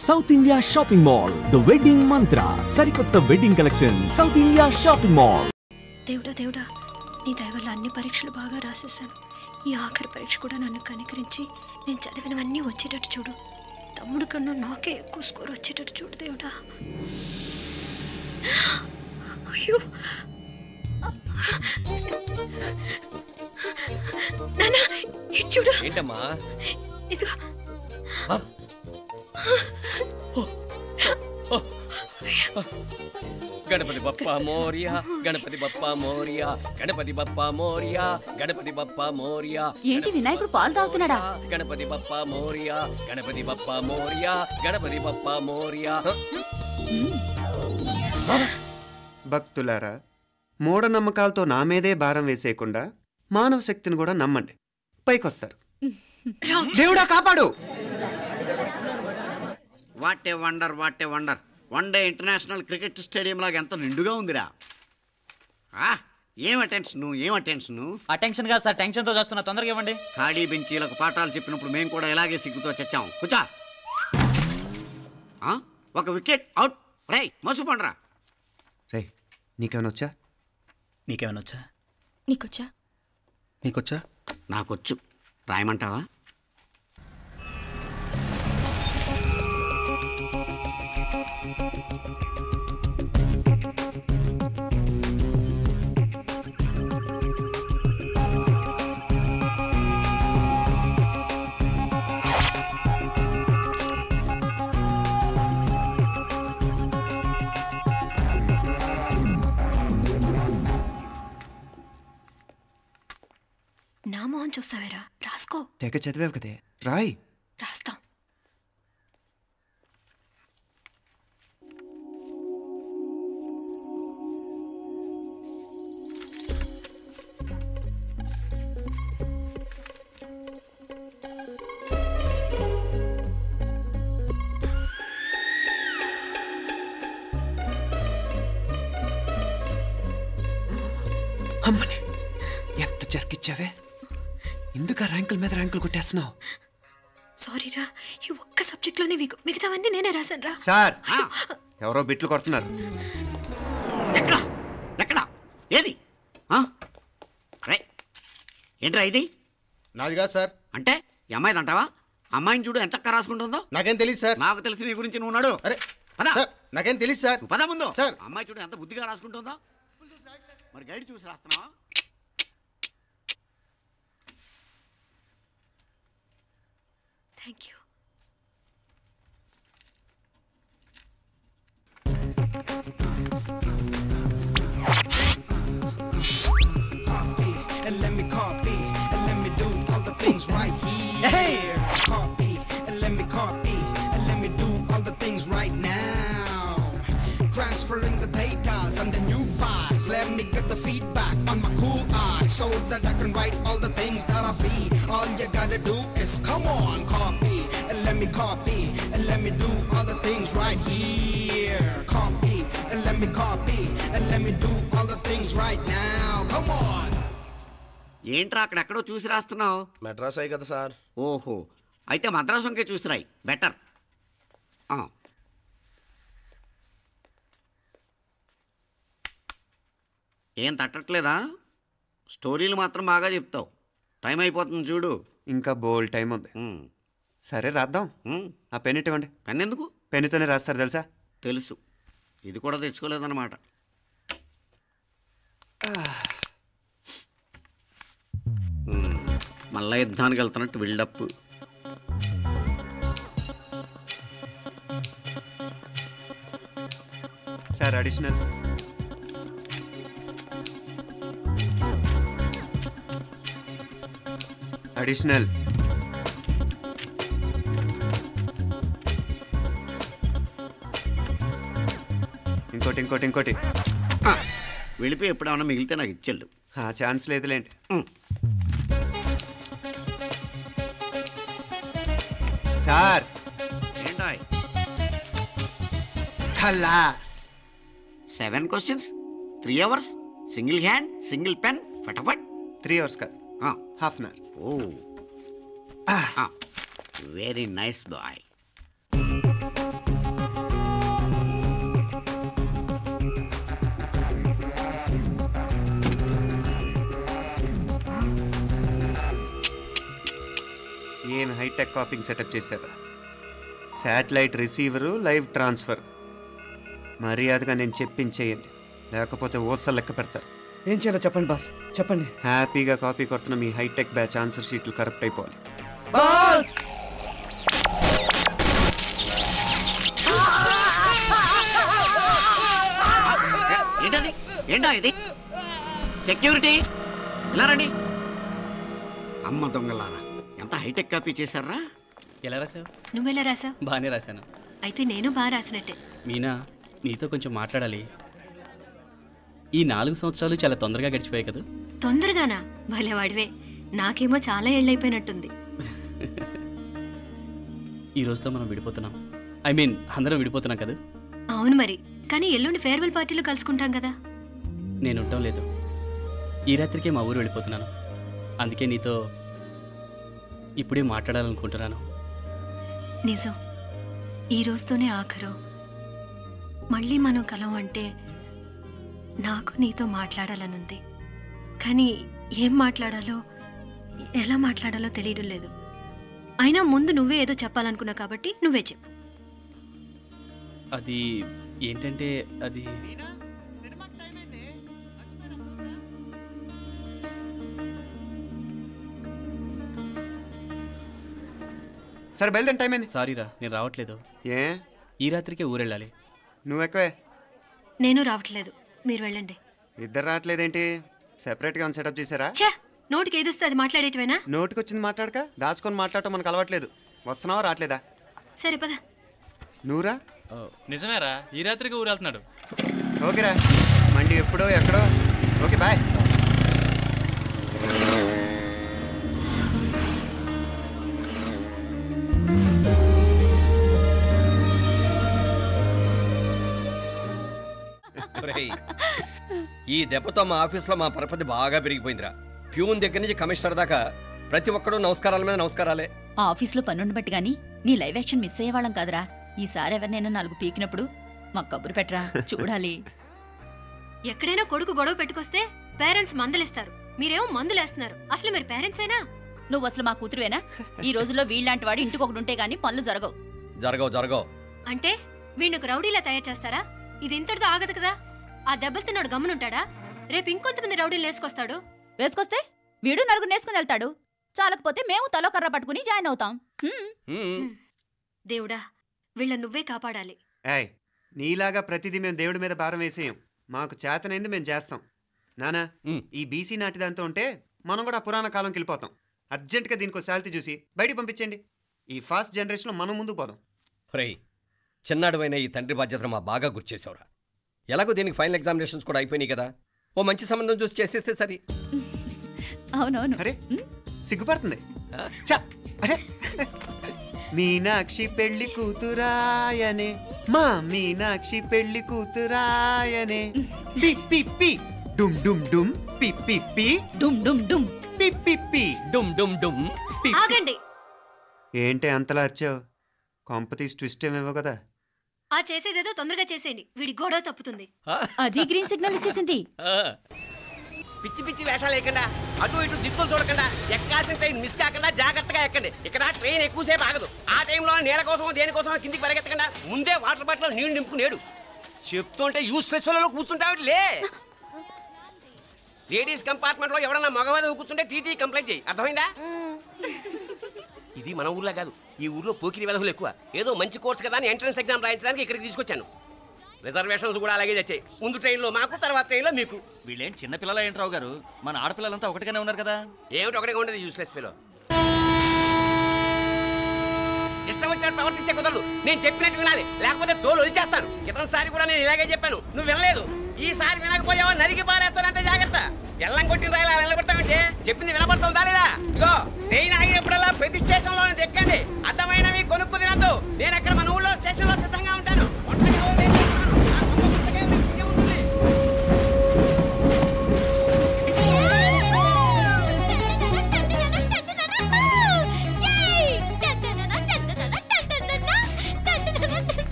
South India shopping mall the wedding మంత్ర సరికొత్త wedding collection south India shopping mall. దేవుడా దేవుడా, నీ దయ వల్ల అన్ని పరీక్షలు బాగా రాసేసాను. ఈ ఆఖరి పరీక్ష కూడా నన్ను కనికరించి నేను చదివినవన్నీ వచ్చేటట్టు చూడు. తమ్ముడు కన్నా నాకే ఎక్కువ స్కోర్ వచ్చేటట్టు చూడు దేవుడా. అయ్యో నానా, ఇది చూడు. ఏంటమ్మా? ఇదిగో. గణపతి బప్పా మోరియా, గణపతి బప్పా మోరియా, గణపతి బప్పా మోరియా, గణపతి బప్పా మోరియా. ఏంటి వినాయకుడు పాలు తాగుతున్నాడా? గణపతి బప్పా మోరియా, గణపతి బప్పా మోరియా, గణపతి బప్పా మోరియా. భక్తులారా, మూఢనమ్మకాలతో నా మీదే భారం వేసేయకుండా మానవ శక్తిని కూడా నమ్మండి, పైకొస్తారు. దేవుడా కాపాడు. What a wonder, what a wonder. One day international cricket stadium లాగా ఎంత నిండుగా ఉందిరా. ఏం అటెన్షన్, ఏం అటెన్షన్. అటెన్షన్ కాదు సార్, టెన్షన్తో చేస్తున్నా, తొందరగా ఇవ్వండి. ఖాళీ బెంచీలకు పాఠాలు చెప్పినప్పుడు మేము కూడా ఇలాగే సిగ్గుతో చచ్చాం. కూర్చో. ఒక వికెట్ అవుట్. రై మసు పండరా. రే, నీకేమైనా వచ్చా? నీకేమైనా వచ్చా? నీకొచ్చా? నీకొచ్చా? నాకొచ్చు. రాయమంటావా? నా మొహం చూస్తావేరా, రాసుకో. తెగ చదివావు కదే, రాయ్. రాస్తాం. అమ్మని ఎంత జరికిచ్చావే, ఎందుకు ర్యాంకుల మీద ర్యాంకులు కొట్టేస్తున్నావు? సారీరా, ఈ ఒక్క సబ్జెక్ట్లోనే మిగతావన్నీ నేనే రాశాను రా. సార్, ఎవరో బిట్లు కొడుతున్నారు. ఎక్కడా ఎక్కడా ఏది? ఏంట్రా ఇది? నాది కాదు సార్. అంటే ఈ అమ్మాయిది అంటావా? అమ్మాయిని చూడు ఎంత రాసుకుంటుందో. నాకేం తెలియదు సార్. నాకు తెలిసి నీ గురించి నువ్వు నాడు. అరే సార్, నాకేం తెలియదు సార్. పద ముందు. సార్, అమ్మాయి చూడు ఎంత బుద్ధిగా రాసుకుంటుందో. మరి గైడ్ చూసి రాస్తున్నావా? Thank you. And let me copy, and let me do all the things right here. Copy, and let me copy, and let me do all the things right now. Transferring the data and the new files. Let me get the feedback on my cool eyes so that I can write all the things that I see. All you gotta do is come on, copy, and let me copy, and let me do all the things right here. Copy, and let me copy, and let me do all the things right now. Come on. ఏంట్రా అక్కడెక్కడో చూసి రాస్తున్నావు? మెడ్రాస్ అయ్యి కదా sir. ఓహో, అయితే మద్రాసు వంకే చూసి రాయి, better. ఏం తట్టట్లేదా? స్టోరీలు మాత్రం బాగా చెప్తావు. టైం అయిపోతుంది చూడు. ఇంకా బోల్ టైం ఉంది. సరే రాద్దాం. ఆ పెన్ ఇవ్వండి. పెన్ ఎందుకు? పెన్నుతోనే రాస్తారు తెలుసా? తెలుసు. ఇది కూడా తెచ్చుకోలేదన్నమాట. మళ్ళా యుద్ధానికి వెళ్తున్నట్టు బిల్డప్. Sir additional. అడిషనల్. ఇంకోటి ఇంకోటి ఇంకోటి. వెళ్ళిపోయి ఎప్పుడేమన్నా మిగిలితే నాకు ఇచ్చేళ్ళు. ఆ ఛాన్స్ లేదులేండి. సార్ ఏంటాయ్? ఖలాస్. 7 questions, 3 hours, single hand, single pen, ఫటాఫట్. 3 hours కాదు, half an hour. Oh, very nice boy. Hi-tech copying setup చేశారు. Satellite receiver, live transfer. మర్యాదగా నేను చెప్పించేయండి, లేకపోతే ఓసలు లెక్క పెడతారు. ఏం చేయాలో చెప్పండి బాస్, చెప్పండి. హ్యాపీగా కాపీ కొడుతున్న మీ హైటెక్ బ్యాచ్ ఆన్సర్ షీట్లు కరెక్ట్ అయిపోవాలి. బాస్ ఏంటది? ఏంటా ఇది? సెక్యూరిటీ ఇలా రండి. అమ్మ దొంగలారా, ఎంత హైటెక్ కాపీ చేశారా? ఎలా రాసావు? నువ్వెలా రాసావు? బాగానే రాశాను. అయితే నేను బాగా రాసినట్టే. మీనా, నీతో కొంచెం మాట్లాడాలి. ఈ 4 సంవత్సరాలు చాలా తొందరగా గడిచిపోయాయి కదా? తొందరగానా? భలేవాడివే. నాకేమో చాలా ఏళ్ళైపోయినట్టుంది. ఈ రోజుతో మనం విడిపోతున్నాం. ఐ మీన్ అందరం విడిపోతున్నాం కదా? అవును మరి, కానీ ఎల్లుండి ఫేర్వెల్ పార్టీలో కలుసుకుంటాం కదా. నేను ఉండటం లేదు. ఈ రాత్రికే మా ఊరు వెళ్ళిపోతున్నాను. అందుకే నీతో ఇప్పుడే మాట్లాడాలనుకుంటున్నాను. నిజం, ఈ రోజుతోనే ఆఖరు. మళ్ళీ మనం కలం అంటే నాకు నీతో మాట్లాడాలనుంది. కానీ ఏం మాట్లాడాలో, ఎలా మాట్లాడాలో తెలియడం లేదు. అయినా ముందు నువ్వే ఏదో చెప్పాలనుకున్నావు కాబట్టి నువ్వే చెప్పు. అది ఏంటంటే అది సరే బయలుదేరి, టైం అయింది. సారీరా, నేను రావట్లేదు. ఏ? ఈ రాత్రికే ఊరెళ్ళాలి. నువ్వు ఎక్కువే. నేను రావట్లేదు, మీరు వెళ్ళండి. ఇద్దరు రావట్లేదేంటి? సెపరేట్గా సెటప్ చేశారా? ఛే, నోటికి ఏదొస్తే అది మాట్లాడేటివేనా? నోటికి వచ్చింది మాట్లాడక దాచుకొని మాట్లాడటం మనకు అలవాట్లేదు. వస్తున్నావా రావట్లేదా? సరే పద. నువ్వురా? నిజమేరా, ఈ రాత్రికి ఊరు వెళ్తున్నాడు. ఓకేరా, మండి ఎప్పుడో ఎక్కడో. Okay bye. ఈ దెబ్బతో మా ఆఫీస్లో మా పరపతి బాగా పెరిగిపోయిందిరా. ప్యూన్ దగ్గర నుంచి కమిషనర్ దాకా ప్రతి ఒక్కడు నమస్కారాల మీద నమస్కారాలే. ఆ ఆఫీస్లో పనుండి బట్టి గానీ నీ లైవ్ యాక్షన్ మిస్ అయ్యేవాళ్ళం కాదురా. ఈసారి ఎవరినైనా 4 పీకినప్పుడు మాకు కబురు పెట్టరా, చూడాలి. ఎక్కడైనా కొడుకు గొడవ పెట్టుకొస్తే పేరెంట్స్ మందులిస్తారు, మీరేమో మందులేస్తున్నారు. అసలు మీరు పేరెంట్సేనా? నువ్వు అసలు మా కూతురువేనా? ఈ రోజుల్లో వీళ్ళంటి వాడు ఇంటికి ఒకటి ఉంటే గానీ పనులు జరగవు. జరగవు అంటే వీణ్ణకు రౌడీలా తయారు చేస్తారా? ఇది ఇంతటితో ఆగదు కదా. ఆ దెబ్బలు తిన్నాడు గమ్మునుంటాడా? రేపు ఇంకొంతమంది రౌడీలు వేసుకొస్తాడు. వేసుకొస్తే వీడు 4 నేసుకుని వెళ్తాడు. చాలకపోతే మేము తలో కర్ర పట్టుకుని జాయిన్ అవుతాం. దేవుడా, వీళ్ళ నువ్వే కాపాడాలి. ఏయ్, నీలాగా ప్రతిదీ మేము దేవుడి మీద భారం వేసేయం. మాకు చేతనైంది మేము చేస్తాం. నానా, ఈ బీసీ నాటిదాంతో ఉంటే మనం కూడా పురాణ కాలంకి వెళ్ళిపోతాం. అర్జెంటుగా దీనికి శాలిటీ చూసి బయటికి పంపించండి. ఈ ఫాస్ట్ జనరేషన్లో మనం ముందుకు పోదాం. రేయ్, చిన్నాడువైన ఈ తండ్రి బాధ్యతను మా బాగా గుర్చేసావురా. ఎలాగో దీనికి ఫైనల్ ఎగ్జామినేషన్స్ కూడా అయిపోయినాయి కదా, ఓ మంచి సంబంధం చూసి చేసేస్తే సరి. అవునవును. అరే సిగ్గుపడుతుంది. అరే, మీనాక్షి పెళ్లి కూతురాయనే, మా మీనాక్షి పెళ్లి కూతురాయనే. పి పి పి డుమ్ డుమ్ డుమ్ పి పి పి డుమ్ డుమ్ డుమ్ పి పి పి డుమ్ డుమ్ డుమ్. ఆగండి. ఏంటి అంతలా వచ్చావు? కాంపతీస్ ట్విస్ట్ ఏమేవో కదా. ఆ చేసేదేదో తొందరగా చేసేయండి, వీడి గొడవ తప్పుతుంది. అది గ్రీన్ సిగ్నల్ ఇచ్చేసింది. పిచ్చి పిచ్చి వేషాలు లేకుండా, అటు ఇటు దిక్కులు చూడకుండా, ఎక్కాల్సిన ట్రైన్ మిస్ కాకుండా జాగ్రత్తగా ఎక్కండి. ఇక్కడ ట్రైన్ ఎక్కువసేపు ఆగదు. ఆ టైంలో నీళ్ళ కోసం దేనికోసం కిందికి పరిగెత్తకుండా ముందే వాటర్ బాటిల్ నీళ్లు నింపుకునేడు. చెప్తుంటే యూస్లెస్ లో కూర్చుంటావు. లే, లేడీస్ కంపార్ట్మెంట్ లో ఎవరన్నా మగవాదం కూర్చుంటే టీటీ కంప్లైంట్ చేయి. అర్థమైందా? ఇది మన ఊర్లో కాదు, ఈ ఊర్లో పోకిరి వెధవులు ఎక్కువ. ఏదో మంచి కోర్సు కదా అని ఎంట్రన్స్ ఎగ్జామ్ రాయించడానికి ఇక్కడికి తీసుకొచ్చాను. రిజర్వేషన్స్ కూడా అలాగే తెచ్చాయి. ముందు ట్రైన్లో మాకు, తర్వాత ట్రైన్లో మీకు. వీళ్ళేం చిన్నపిల్లల ఏంట్రావు గారు, మన ఆడపిల్లలంతా ఒకటిగానే ఉన్నారు కదా. ఏమిటి ఒకటిగా ఉండదు యూస్లెస్ ఫెలో. ఇష్టం వచ్చినట్టు ప్రవర్తిస్తే కుదరదు. నేను చెప్పినట్టు వినాలి, లేకపోతే తోలు వదిలేస్తాను. ఇతనిసారి కూడా నేను ఇలాగే చెప్పాను, నువ్వు వినలేదు. ఈసారి వినకపోయావా నరికి పారేస్తానంటే జాగ్రత్త. ఎల్లం కొట్టిన రాయలా నిలబెడతామంటే చెప్పింది వినపడుతుందా లేదా? ఇగో ట్రైన్ ఆగినప్పుడల్లా ప్రతి స్టేషన్ లో ఎక్కండి. అర్థమైనవి కొనుక్కు తినద్దు. నేను అక్కడ మన ఊళ్ళో స్టేషన్ లో సిద్ధంగా ఉంటాను.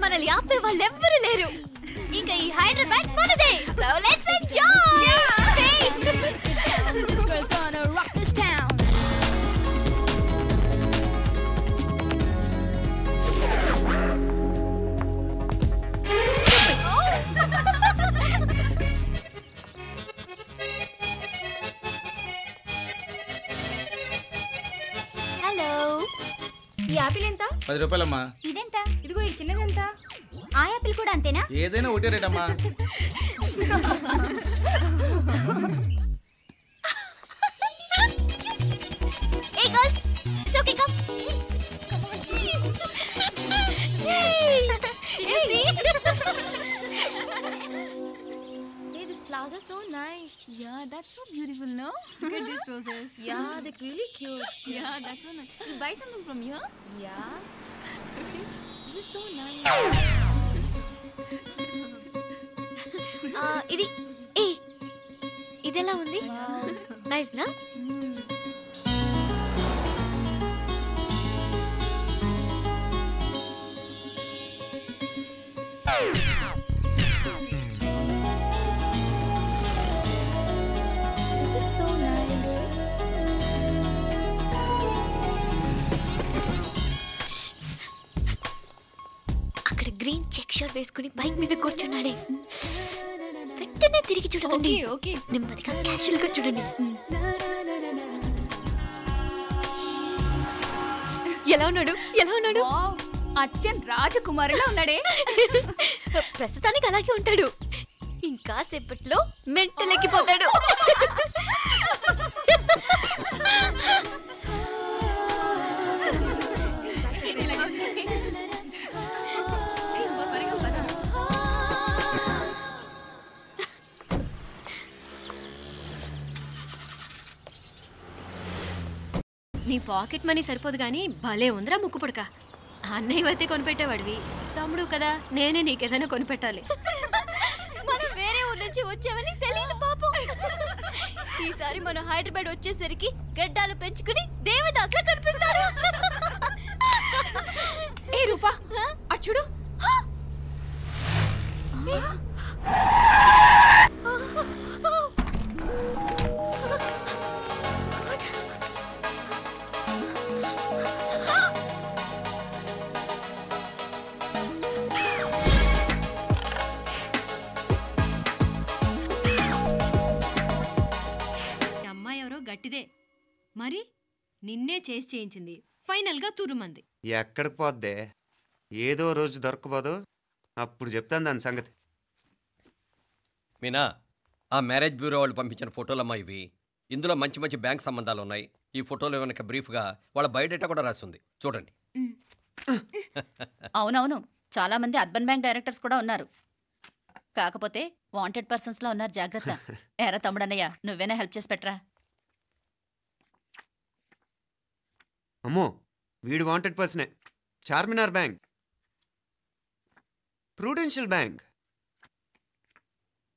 మనల్ని ఆపే వాళ్ళు ఎవ్వరు లేరు. ఇంకా ఈ హైదరాబాద్ మనదే. So let's enjoy. This girl's gonna rock this town. Hello, ఈ యాపిల్ ఎంత? 10 రూపాయలమ్మా. ఇదెంత? ఇదిగో ఈ చిన్నది ఎంత? ఆ యాపిల్ కూడా అంతేనా? ఏదైనా ఒకటే రేట్ అమ్మా. Hey girls, it's okay, come. Yay! You see? Hey, these flowers are so nice. Yeah, that's so beautiful, no? Look at these roses. Yeah, they're really cute. Yeah, that's so nice. You buy something from here? Yeah. This is so nice. ఇది ఏ ఇదెలా ఉంది? Nice నా? This is so nice. అక్కడ green check shirt వేసుకుని bike మీద కూర్చున్నాడే. వెంటనే తిరిగి చూడకండి. ఓకే నెమ్మదిగా క్యాషువల్ గా చూడండి. ఎలా ఉన్నాడు? ఎలా ఉన్నాడు? అచ్చన్ రాజకుమారిలా ఉన్నాడే. ప్రస్తుతానికి అలాగే ఉంటాడు. ఇంకా సేపట్లో మెంటల్ ఎక్కిపోతాడు. నీ పాకెట్ మనీ సరిపోదు కానీ భలే ఉందిరా ముక్కు పుడక. అన్నయ్య అయితే కొనిపెట్టేవాడివి, తమ్ముడు కదా నేనే నీకేదైనా కొనిపెట్టాలి. మనం వేరే ఊరు నుంచి వచ్చామని తెలియదు పాపం. ఈసారి మనం హైదరాబాద్ వచ్చేసరికి గడ్డాలు పెంచుకుని దేవదాసులా కనిపిస్తారు. ఏ రూపా అచ్చుడు. గట్టిదే మరి నిన్నే చేసి చేయించింది. ఫైనల్ గా తురుమంది. ఎక్కడికి పోద్దే? ఏదో రోజు దొరకబోదు, అప్పుడు చెప్తాను దాని సంగతి. మీనా, ఆ మ్యారేజ్ బ్యూరో వాళ్ళు పంపించిన ఫోటోలమ్మా ఇవి. ఇందులో మంచి మంచి బ్యాంక్ సంబంధాలు ఉన్నాయి. ఈ ఫోటోలో వెనక బ్రీఫ్గా వాళ్ళ బయోడేటా కూడా రాస్తుంది, చూడండి. అవునవును, చాలా మంది అర్బన్ బ్యాంక్ డైరెక్టర్స్ కూడా ఉన్నారు. కాకపోతే వాంటెడ్ పర్సన్స్ లా ఉన్నారు, జాగ్రత్త. ఎరా తమ్ముడన్నయ్య, నువ్వేనా హెల్ప్ చేసి పెట్టరా? అమ్మో, వీడు వాంటెడ్ పర్సనే. Charminar bank, Prudential bank.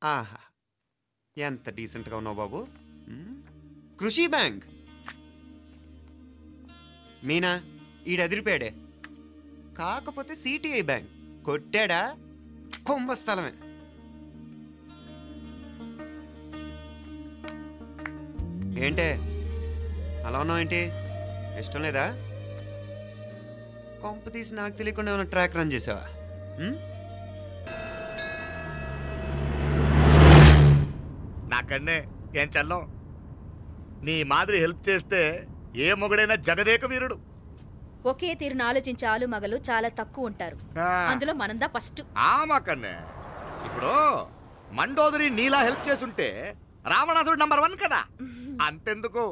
ఆహా, ఎంత డీసెంట్గా ఉన్నావు బాబు. కృషి బ్యాంక్. మీనా, ఈడదిరిపాడే. కాకపోతే సిటిఐ బ్యాంక్ కొట్టాడా కుంభస్థలమే. ఏంటే అలా ఉన్నావు? ఏంటి ఇష్టం లేదా? కొంప తీసి నాకు తెలియకుండా ఏమైనా ట్రాక్ రన్ చేసావా? నాకన్నే ఏం చల్లం, నీ మాదిరి హెల్ప్ చేస్తే ఏ మొగుడైనా జగదేక వీరుడు. ఒకే తీరును ఆలోచించే ఆలు మగలు చాలా తక్కువ ఉంటారు. అందులో మనందా ఫస్ట్. మాకన్నే ఇప్పుడు మండోదరి నీలా హెల్ప్ చేసుంటే రావణాసుడు నంబర్ 1 కదా. అంతెందుకు,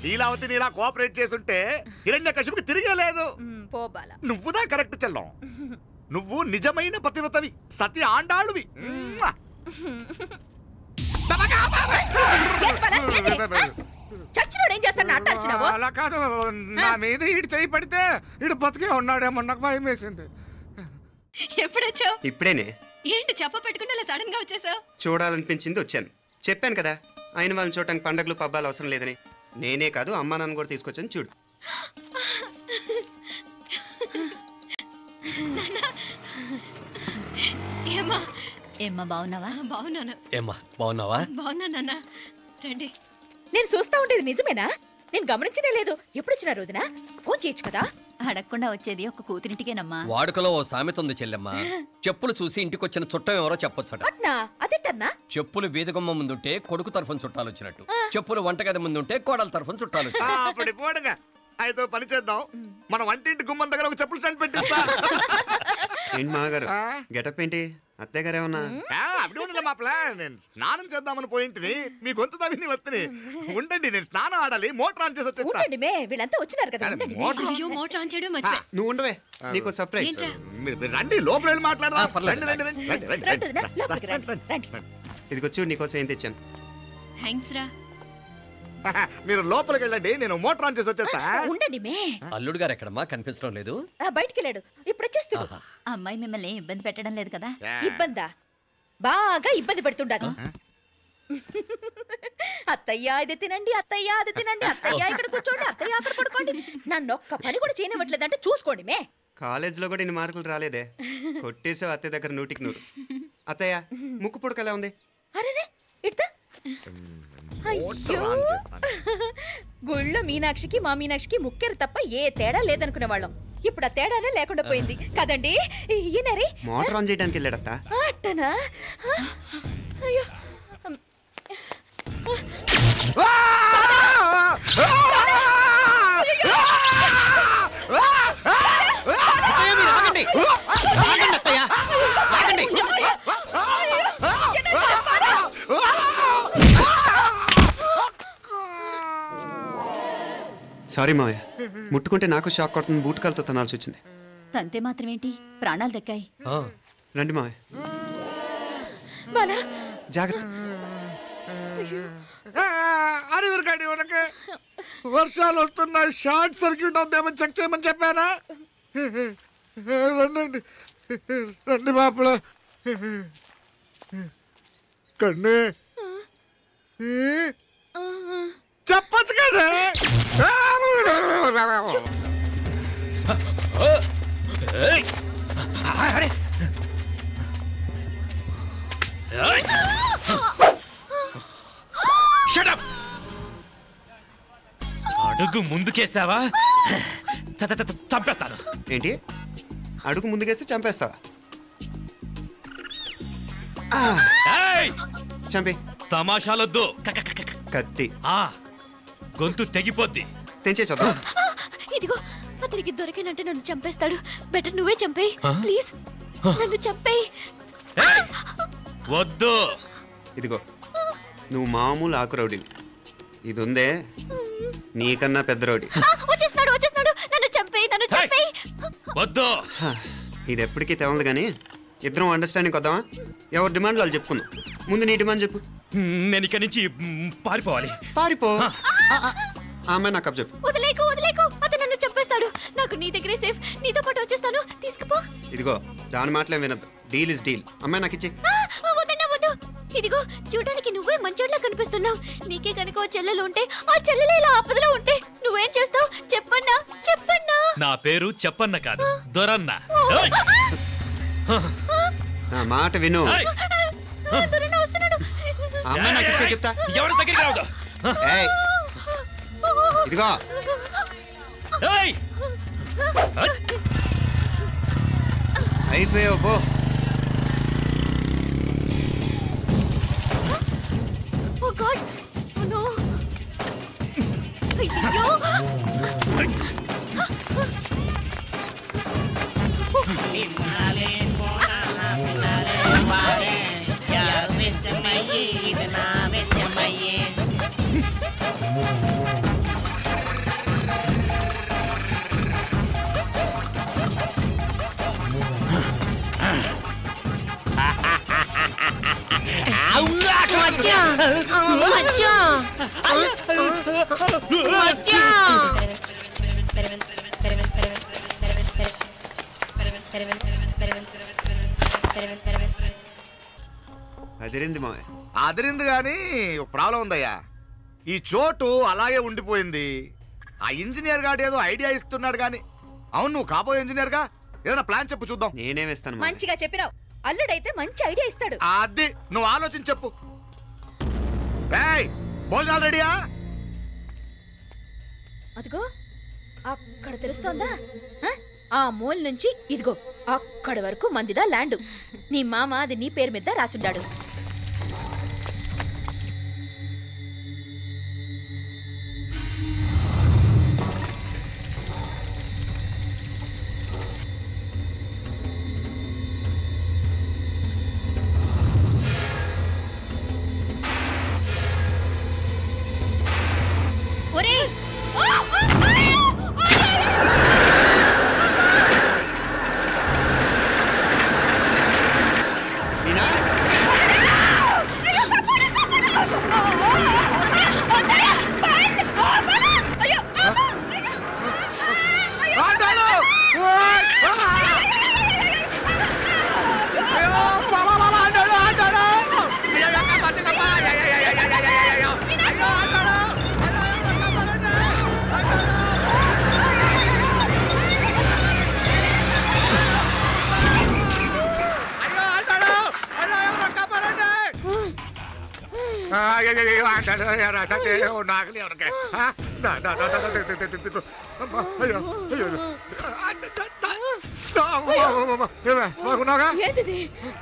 లీలావతి నీలా కోఆపరేట్ చేసుంటే హిరణ్యకశిపుకి తిరిగే లేదు. నువ్వుదా కరెక్ట్ చెల్లం. నువ్వు నిజమైన పతివ్రతవి, సతి ఆండాళువి. చచ్చినోడు ఏం చేస్తాడు? అలా కాదు, నా మీద ఈడు చేయి పడితే ఈడు బతికే ఉన్నాడేమో నాకు భయం వేసింది. ఎప్పుడొచ్చావు? ఇప్పుడేనే. ఏంటి చెప్ప పెట్టుకుంటే సడన్ గా వచ్చేసావు? చూడాలనిపించింది వచ్చాను. చెప్పాను కదా, ఆయన వాళ్ళని చూడటానికి పండగలు పబ్బాలు అవసరం లేదని. నేనే కాదు, అమ్మా నాన్న కూడా తీసుకొచ్చాను. చూడు. ఏమ్మా ఏమ్మా బాగున్నావా? బాగున్నాను. ఏమ్మా బాగున్నావా? బాగున్నానన్నా. రండి. నేను చూస్తా ఉండేది నిజమేనా? నేను గమనించనే లేదు. ఎప్పుడొచ్చినా రోజున ఫోన్ చేయొచ్చు కదా. అడగకుండా వచ్చేది ఒక కూతురింటికేనమ్మా. వాడుకలో ఓ సామెత ఉంది చెల్లెమ్మ. చెప్పులు చూసి ఇంటికొచ్చిన చుట్టం ఎవరో చెప్పొచ్చట. అట్నా? అదేటన్నా? చెప్పులు వీధగుమ్మ ముందుంటే కొడుకు తరఫున చుట్టాలు వచ్చినట్టు, చెప్పులు వంటగది ముందుంటే కోడల తరఫున చుట్టాలు వచ్చినట్టు. అయితే పని చేద్దాం, మన వంటింటి గుమ్మం దగ్గర ఒక చెప్పులు స్టాండ్ పెట్టిస్తా. ఏంటి మాగారు గెటప్ ఏంటి? అత్తయ్య గారు ఏమన్నా? అప్పుడు ఉండండి మా ప్లాన్. నేను స్నానం చేద్దామని పోయింటిని, మీ గొంతు తవ్వి వస్తుంది. ఉండండి, నేను స్నానం ఆడాలి, మోటార్ ఆన్ చేసి వచ్చేస్తా. ఉండండి మే, వీళ్ళంతా వచ్చినారు కదా. ఉండండి. అయ్యో మోటార్ ఆన్ చేయడం మర్చిపోయా. నువ్వు ఉండవే, నీకు సర్ప్రైజ్. ఏంట్రా? మీరు రండి, లోపల వెళ్ళి మాట్లాడదాం. రండి రండి రండి రండి రండి రండి వదినా, లోపలికి రండి, రండి. ఇదిగో చూడు, నీకోసం ఏం తెచ్చాను. థ్యాంక్స్ రా. మీరు లోపలికి వెళ్ళండి, నేను మోటార్ ఆన్ చేసి వచ్చేస్తా. ఉండండి మే. అల్లుడు గారు ఎక్కడమ్మా? కనిపించడం లేదు. బయటికి వెళ్ళాడు, ఇప్పుడు వచ్చేస్తాడు. అమ్మాయి మిమ్మల్ని ఇబ్బంది పెట్టడం లేదు కదా? ఇబ్బందా? బాగా ఇబ్బంది పెడుతుండదు. అత్తయ్య ఇది తినండి, అత్తయ్య అది తినండి, అత్తయ్య ఇక్కడ కూర్చోండి, అత్తయ్య అక్కడ పడుకోండి. నన్ను ఒక్క పని కూడా చేయనివ్వట్లేదంటే చూసుకోండి మే. కాలేజీలో కూడా ఇన్ని మార్కులు రాలేదే. కొట్టేసావు అత్తయ్య దగ్గర 100కి 100. అత్తయ్య ముక్కు పుడక ఎలా ఉంది? అరే ఇడతా. అయ్యో, గుళ్ళో మీనాక్షికి మా మీనాక్షికి ముక్కెరు తప్ప ఏ తేడా లేదనుకునే వాళ్ళం. ఇప్పుడు ఆ తేడానే లేకుండా పోయింది కదండి. ఈయనరే మోటార్ ఆన్ చేయడానికి వెళ్ళాడత్త. అట్టనా? అయ్యో, సారీ మావయ్య, ముట్టుకుంటే నాకు షాక్ కొడుతుంది. బూట్ కాలుతో తనాల్సి వచ్చింది. తంతే మాత్రమేంటి, ప్రాణాలు దక్కాయి. రండి మావయ్య, జాగ్రత్త. అరవిరకండి, మనకి వర్షాలు వస్తున్నాయి, షార్ట్ సర్క్యూట్ అవుతామని చెక్ చేయమని చెప్పానా? రండి రండి మాపల కన్నే చెప్పచ్చు కదా. అడుగు ముందుకేసావా చంపేస్తాను. ఏంటి? అడుగు ముందుకేస్తే చంపేస్తావా? చంపే. తమాషాలొద్దు. కత్తి గొంతు తెగిపోద్ది. తెంచే చూద్దాం. ఇదిగో, అతనికి దొరికినంటే నన్ను చంపేస్తాడు. బెటర్ నువ్వే చంపేయి ప్లీజ్, నన్ను చంపేయి. వద్దు. ఇదిగో, నువ్వు మామూలు ఆకు రౌడీవి. ఇది ఉందే నీకన్నా పెద్ద రౌడీ. వచ్చేస్తున్నాడు, నన్ను చంపేయి, నన్ను చంపేయి. వద్దు. ఇది ఎప్పటికీ తెవలదు కానీ ఇద్దరం అండర్స్టాండింగ్ వద్దామా? ఎవరి డిమాండ్ వాళ్ళు చెప్పుకుందాం. ముందు నీ డిమాండ్ చెప్పు. నేను ఇక్కడి నుంచి పారిపోవాలి. పారిపో. అమ్మాయి నాకు చెప్పు. వదిలేకు, అతను నన్ను చంపేస్తాడు. నాకు నీ దగ్గరే సేఫ్, నీతో పాటు వచ్చేస్తాను, తీసుకుపో. ఇదిగో, దాని మాటలేం వినద్దు. Deal is deal. అమ్మాయి నాకు ఇచ్చే. వద్దు. ఇదిగో, చూడడానికి నువ్వే మంచోట్లా కనిపిస్తున్నావు. నీకే కనుక ఓ చెల్లెలు ఉంటే, ఆ చెల్లెలు ఇలా ఆపదలో ఉంటే నువ్వేం చేస్తావు? చెప్పన్నా. నా పేరు చెప్పన్న కాదు, దొరన్న. నా మాట విను. దొరన్న వస్తున్నాడు. అమ్మాయి నాకు ఇచ్చే చెప్తా. ఎవరి దగ్గరికి రావద్దు. ఇదిగో, అయిపోయావు పో. Oh God! Oh no! అయ్యో! అదిరింది మావయ్య. అదిరింది కానీ ఒక ప్రాబ్లం ఉందయ్యా. ఈ చోటు అలాగే ఉండిపోయింది. ఆ ఇంజనీర్ గాడు ఏదో ఐడియా ఇస్తున్నాడు కానీ. అవును, నువ్వు కాబోయే ఇంజనీర్ గా ఏదైనా ప్లాన్ చెప్పు చూద్దాం. నేనే వేస్తాను. మంచిగా చెప్పినావు. అల్లుడైతే మంచి ఐడియా ఇస్తాడు. అది నువ్వు ఆలోచించి చెప్పు. భోజనాలు రెడీయా? అదిగో అక్కడ తెలుస్తోందా? ఆ మూల నుంచి ఇదిగో అక్కడి వరకు మందిదా ల్యాండ్. నీ మామ అది నీ పేరు మీద రాసుండాడు.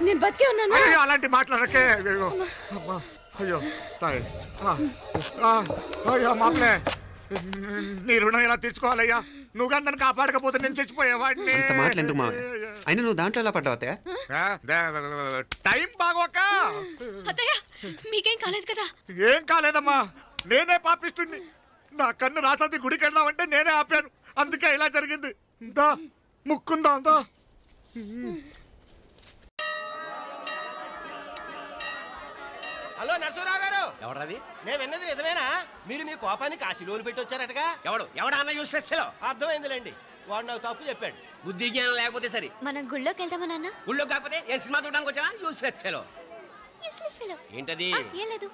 నేను బతికే ఉన్నాను. అలాంటి మాట్లాడకే. అయ్యో తాయి. అయ్యో మామలే, నీ రుణం ఎలా తీర్చుకోవాలయ్యా? నువ్వు అందరిని కాపాడకపోతే నేను చచ్చిపోయేవాడిని. అంత మాటలు ఎందుకు మావయ్య? అయినా నువ్వు దాంట్లో ఎలా పడ్డావు అత్తయ్య? టైం బాగోక. అత్తయ్య మీకేం కాలేదు కదా? ఏం కాలేదమ్మా, నేనే పాపిస్తుంది. నా కన్ను రాసాది గుడికి వెళ్దామంటే నేనే ఆపాను. అందుకే ఇలా జరిగింది. దా ముక్కుందా అంతా. హలో నరసరావు గారు. ఎవరది? నేను విన్నది నిజమేనా? మీరు మీ కోపాన్ని కాశీలోలు పెట్టి వచ్చారటగా? ఎవడా అన్న యూస్లెస్ ఫెలో? అర్థమైందిలేండి, వాడు నాకు తప్పు చెప్పాడు. బుద్ధి జ్ఞానం లేకపోతే సరే. మనం గుళ్ళోకి వెళ్దామా నాన్న? గుళ్ళో కాకపోతే ఏం సినిమా చూడడానికి వచ్చావా? Useless fellow. ఏంటది? ఏం లేదు.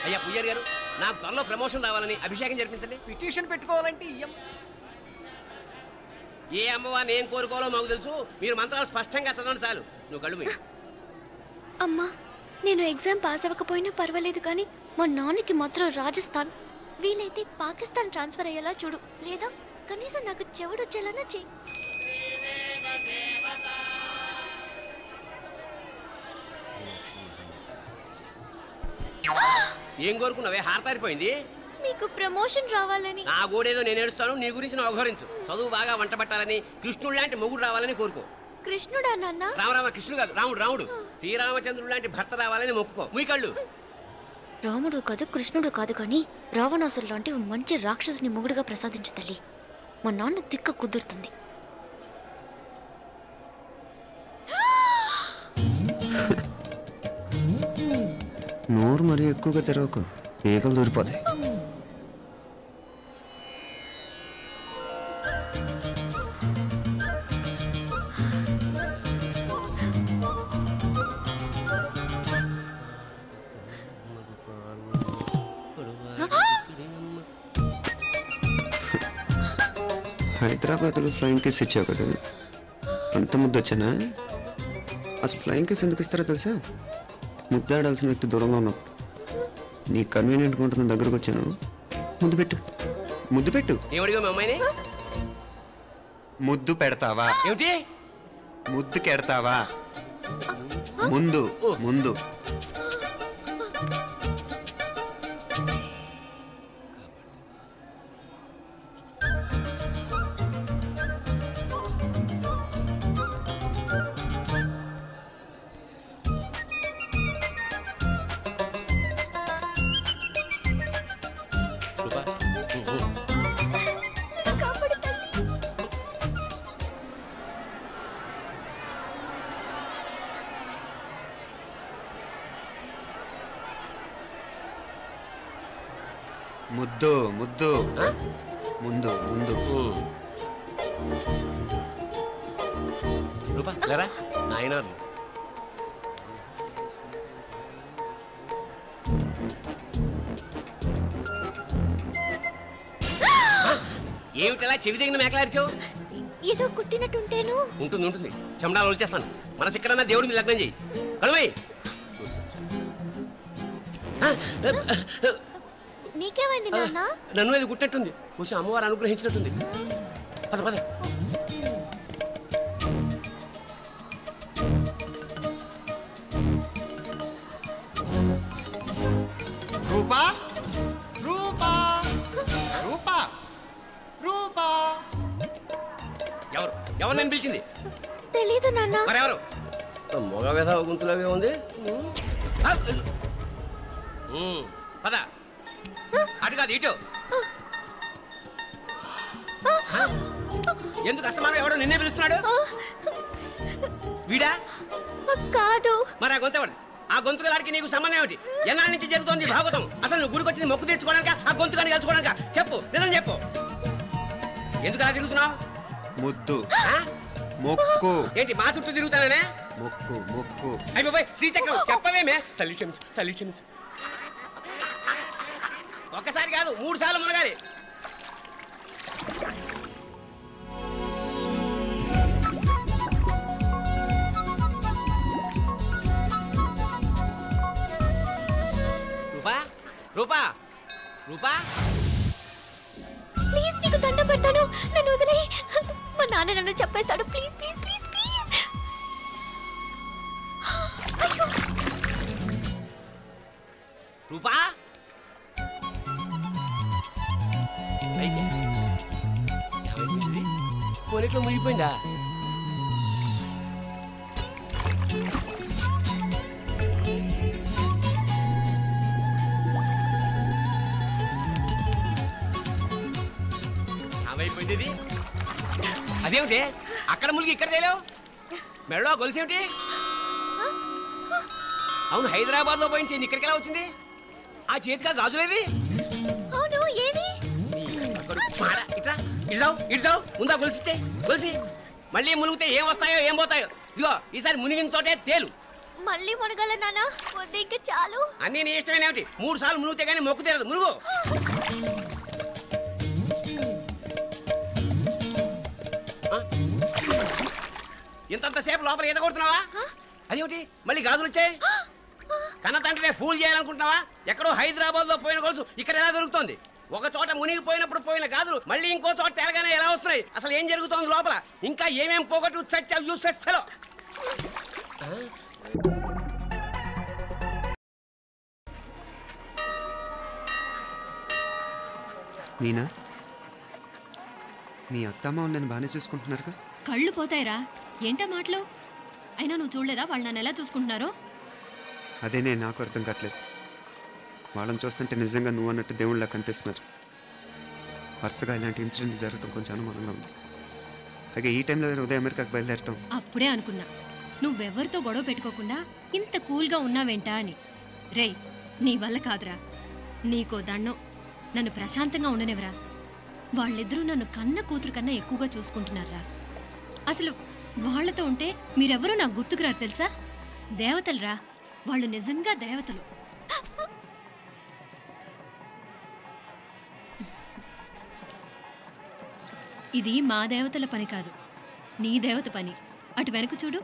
అయ్యా పూజారి గారు, నాకు త్వరలో ప్రమోషన్ రావాలని అభిషేకం జరిపించండి. పిటిషన్ పెట్టుకోవాలంటే ఏ అమ్మవారిని ఏం కోరుకోవాలో మాకు తెలుసు. మీరు మంత్రాలు స్పష్టంగా చదవండి చాలు. నువ్వు కళ్ళు పోయి. అమ్మా, నేను ఎగ్జామ్ పాస్ అవ్వకపోయినా పర్వాలేదు, కానీ మా నాన్నకి మాత్రం రాజస్థాన్, వీలైతే పాకిస్తాన్ ట్రాన్స్ఫర్ అయ్యేలా చూడు. లేదా కనీసం నాకు చెవుడు వచ్చేలానా చెయ్యి. ఏం కోరుకున్నావే? హారతారిపోయింది. మీకు ప్రమోషన్ రావాలని. నా గోడేదో నేను ఏడుస్తాను, నీ గురించి నువ్వు అఘోరించు. చదువు బాగా వంట పట్టాలని, కృష్ణుడు లాంటి మొగుడు రావాలని కోరుకో. కృష్ణుడా నాన్న? రామరామ కృష్ణుడు కాదు, రాముడు. శ్రీరామచంద్రుడు లాంటి భర్త రావాలని మొక్కుకో. మీ కళ్ళు. రాముడు కాదు, కృష్ణుడు కాదు, కానీ రావణాసురు లాంటి మంచి రాక్షసుని మొగుడుగా ప్రసాదించు తల్లి. మా నాన్న తిక్క కుదురుతుంది. నోరు మరీ ఎక్కువగా తెరవకు, ఈగలు దూరిపోతాయి. హైదరాబాద్లో ఫ్లయింగ్ కిస్ ఇచ్చావు కదా, అంత ముద్దు వచ్చానా? అసలు ఫ్లయింగ్ కిస్ ఎందుకు ఇస్తారో తెలుసా? ముద్దాడాల్సిన వ్యక్తి దూరంగా ఉన్నావు. నీ కన్వీనియంట్గా ఉంటుంది, దగ్గరకు వచ్చాను. ముద్దు పెట్టు, ముద్దు పెట్టు. ముద్దు పెడతావా? ఏమిటి? ముద్దు కెడతావా? ముందు ముందు. ముద్దు ముద్దు ముందు ముందు. రూపా లేరా నాయనారు. ఏమిటలా చెవి దగ్గర మేకలారిచావు? ఏదో కుట్టినట్టుంటేను. ఉంటుంది ఉంటుంది, చెమడాలు వచ్చేస్తాను. మనసు ఎక్కడన్నా దేవుడి మీద లగ్నం చేయి. కలవై నీకేమైంది నాన్న? నన్ను అది కుట్టినట్టుంది, కొంచెం అమ్మవారు అనుగ్రహించినట్టుంది. పద పద. రూపా రూపా రూపా రూపా. ఎవరు ఎవరు నేను పిలిచింది? తెలీదు నాన్న. మరెవరు? మగ వేధ గుంతులాగే ఉంది. పద. అటు కాదు ఇటు. ఎందుకు అస్తమానం ఎవడో నిన్నే పిలుస్తున్నాడు? వీడా కాదు. మరి ఆ గొంతు ఎవడు? ఆ గొంతుకలాడికి నీకు సంబంధం ఏమిటి? ఎన్నాళ్ళ నుంచి జరుగుతోంది భాగవతం? అసలు నువ్వు గుడికి వచ్చింది మొక్కు తీర్చుకోవడానిక, ఆ గొంతుకాన్ని కలుసుకోవడానిక? చెప్పు, నిజం చెప్పు. ఎందుకు అలా తిరుగుతున్నావు? ముద్దు మొక్కు. ఏంటి మా చుట్టూ తిరుగుతానే? మొక్కు మొక్కు. అయిపోయి శ్రీచక్రం చెప్పవేమే? తల్లి క్షమించు, తల్లి క్షమించు. ఒక్కసారి కాదు 3 సార్లు మునగాలి. రూపా రూపా రూపా, ప్లీజ్ నీకు దండం పెడతాను, నన్ను వదిలేయ్. మా నాన్న నన్ను చెప్పేస్తాడు. Please please please please. అయ్యో రూపా. కొనిట్లో మునిగిపోయిందా? ఏమైపోయింది ఇది? అదేమిటి అక్కడ మునిగి ఇక్కడ తేలేవు? మెడలో గొలుసు ఏమిటి? అవును, హైదరాబాద్ లో పోయించింది, ఇక్కడికి ఎలా వచ్చింది? ఆ చేతిగా గాజులేవి? అవును, ఏది? ఇట్రా ఇడ్సావు ఇడ్సావు, ముందా గొలిసితే గొలిసి. మళ్ళీ మునిగితే ఏం వస్తాయో ఏం పోతాయో. ఇదిగో ఈసారి మునిగిన చోటే తేలు. మళ్ళీ మునగల నాన్న, వద్దు ఇంకా చాలు. అన్నీ నీ ఇష్టమైన ఏమిటి? 3 సార్లు మునిగితే కానీ మొక్కు తీరదు. మునుగు. ఇంతంతసేపు లోపల ఈత కొడుతున్నావా? అదేమిటి మళ్ళీ గాజులు వచ్చాయి? కన్న తండ్రినే ఫూల్ చేయాలనుకుంటున్నావా? ఎక్కడో హైదరాబాద్ లో పోయిన గొలుసు ఇక్కడ ఎలా దొరుకుతుంది? ఒక చోట మునిగిపోయినప్పుడు పోయిన గాజులు మళ్ళీ ఇంకో చోట తేలగానే ఎలా వస్తున్నాయి? అసలు ఏం జరుగుతోంది లోపల? ఇంకా ఏమేం పోగొట్టు చచ్చావు యూస్లెస్ ఫెలో. మీనా, మీ అత్తమ్మ నన్ను బాగానే చూసుకుంటున్నారుగా? కళ్ళు పోతాయిరా, ఏంటా మాటలు? అయినా నువ్వు చూడలేదా వాళ్ళు నన్ను ఎలా చూసుకుంటున్నారో? అదేనే నాకు అర్థం కావట్లేదు. వాళ్ళని చూస్తుంటే నిజంగా నువ్వు అన్నట్టు దేవుళ్ళ కనిపిస్తున్నారు. వరుసగా ఇలాంటి ఇన్సిడెంట్ జరగడం కొంచెం అనుమానంగా ఉంది. అలాగే ఈ టైంలో ఉదయం అమెరికాకు బయలుదేరటం. అప్పుడే అనుకున్నా నువ్వెవరితో గొడవ పెట్టుకోకుండా ఇంత కూల్గా ఉన్నావేంటా అని. రేయ్, నీ వల్ల కాదురా. నీకో దండం, నన్ను ప్రశాంతంగా ఉండనివరా. వాళ్ళిద్దరూ నన్ను కన్న కూతురు కన్నా ఎక్కువగా చూసుకుంటున్నారా. అసలు వాళ్లతో ఉంటే మీరెవరూ నాకు గుర్తుకురారు తెలుసా? దేవతలురా వాళ్ళు, నిజంగా దేవతలు. ఇది మా దేవతల పని కాదు, నీ దేవత పని. అటు వెనక చూడు.